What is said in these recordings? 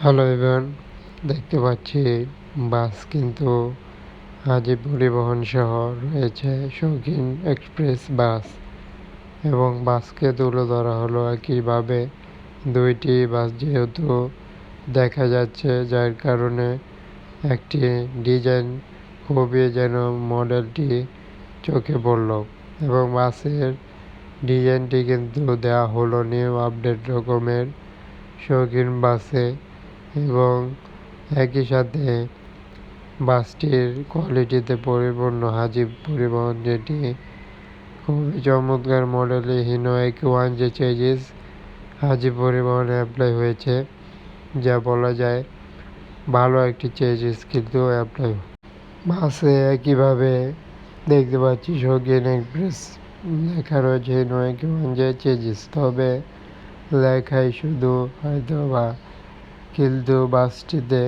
Hello everyone, দেখতে পাচ্ছি বাস কিন্তু হাজি পরিবহন সহ রয়েছে শৌখিন এক্সপ্রেস বাস এবং বাসকে তুলে ধরা হলো একইভাবে দুইটি বাস যেহেতু দেখা যাচ্ছে, যার কারণে একটি ডিজাইন খুবই যেন মডেলটি চোখে পড়ল এবং বাসের ডিজাইনটি কিন্তু দেওয়া হলো নিউ আপডেট রকমের শৌখিন বাসে এবং একই সাথে বাসটির কোয়ালিটিতে পরিপূর্ণ হাজি পরিবহন, যেটি খুবই চমৎকার মডেলে হিনো X1 যে চেজিস হাজি পরিবহনে অ্যাপ্লাই হয়েছে, যা বলা যায় ভালো একটি চেজিস কিন্তু অ্যাপ্লাই। বাসে একইভাবে দেখতে পাচ্ছি শৌখিন এক্সপ্রেস লেখা রয়েছে হিনো X1 যে চেজিস, তবে লেখাই শুধু হয়তো বা, কিন্তু বাসটিতে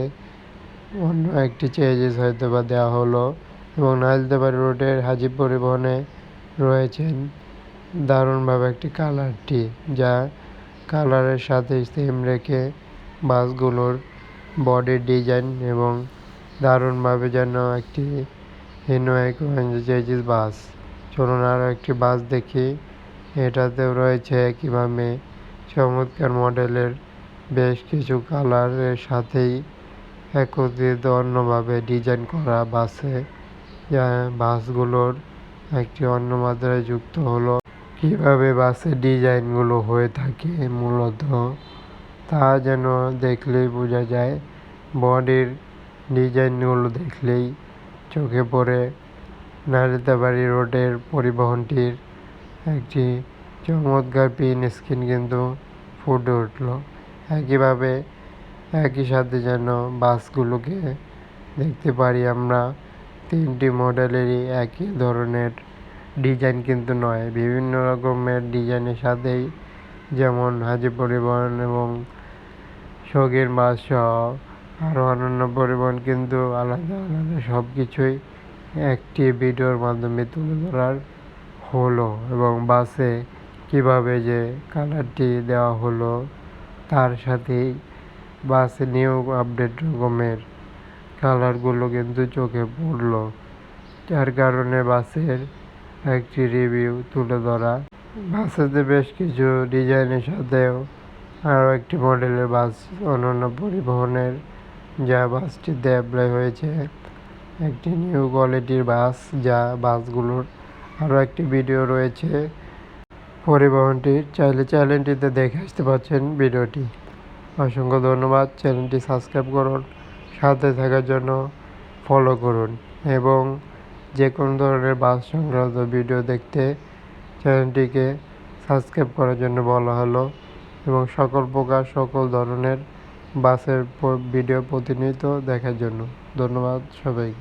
অন্য একটি চেঞ্জেস হয়তো বা দেওয়া হলো এবং নাইলতাবাড়ি রোডের হাজি পরিবহনে রয়েছেন দারুণভাবে একটি কালারটি, যা কালারের সাথে সেম রেখে বাসগুলোর বডির ডিজাইন এবং দারুণভাবে যেন একটি হিনো X1 চেঞ্জেস বাস। চলুন আরও একটি বাস দেখি। এটাতেও রয়েছে একইভাবে চমৎকার মডেলের বেশ কিছু কালারের সাথেই একত্রিত অন্যভাবে ডিজাইন করা বাসে, যা বাসগুলোর একটি অন্য মাত্রায় যুক্ত হলো। কীভাবে বাসের ডিজাইনগুলো হয়ে থাকে মূলত তা যেন দেখলেই বোঝা যায়, বডির ডিজাইনগুলো দেখলেই চোখে পড়ে নালিতাবাড়ি রোডের পরিবহনটির একটি চমৎকার পিন স্ক্রিন কিন্তু ফুটে উঠল। একইভাবে একই সাথে যেন বাসগুলোকে দেখতে পারি আমরা তিনটি মডেলেরই একই ধরনের ডিজাইন কিন্তু নয়, বিভিন্ন রকমের ডিজাইনের সাথেই, যেমন হাজি পরিবহন এবং শৌখিন বাস সহ আরও অন্যান্য পরিবহন কিন্তু আলাদা আলাদা সব কিছুই একটি ভিডিওর মাধ্যমে তুলে ধরার হলো এবং বাসে কিভাবে যে কালারটি দেওয়া হলো তার সাথেই বাসে নিউ আপডেট রকমের কালারগুলো কিন্তু চোখে পড়ল, যার কারণে বাসের একটি রিভিউ তুলে ধরা। বাসেতে বেশ কিছু ডিজাইনের সাথেও আরও একটি মডেলের বাস অন্যান্য পরিবহনের, যা বাসটিতে অ্যাপ্লাই হয়েছে একটি নিউ কোয়ালিটির বাস, যা বাসগুলোর আরও একটি ভিডিও রয়েছে পরিবহনটির, চাইলে চ্যানেলটিতে দেখে আসতে পারছেন ভিডিওটি। অসংখ্য ধন্যবাদ। চ্যানেলটি সাবস্ক্রাইব করুন, সাথে থাকার জন্য ফলো করুন এবং যে কোনো ধরনের বাস সংক্রান্ত ভিডিও দেখতে চ্যানেলটিকে সাবস্ক্রাইব করার জন্য বলা হলো এবং সকল ধরনের বাসের ভিডিও প্রতিনিয়ত দেখার জন্য। ধন্যবাদ সবাইকে।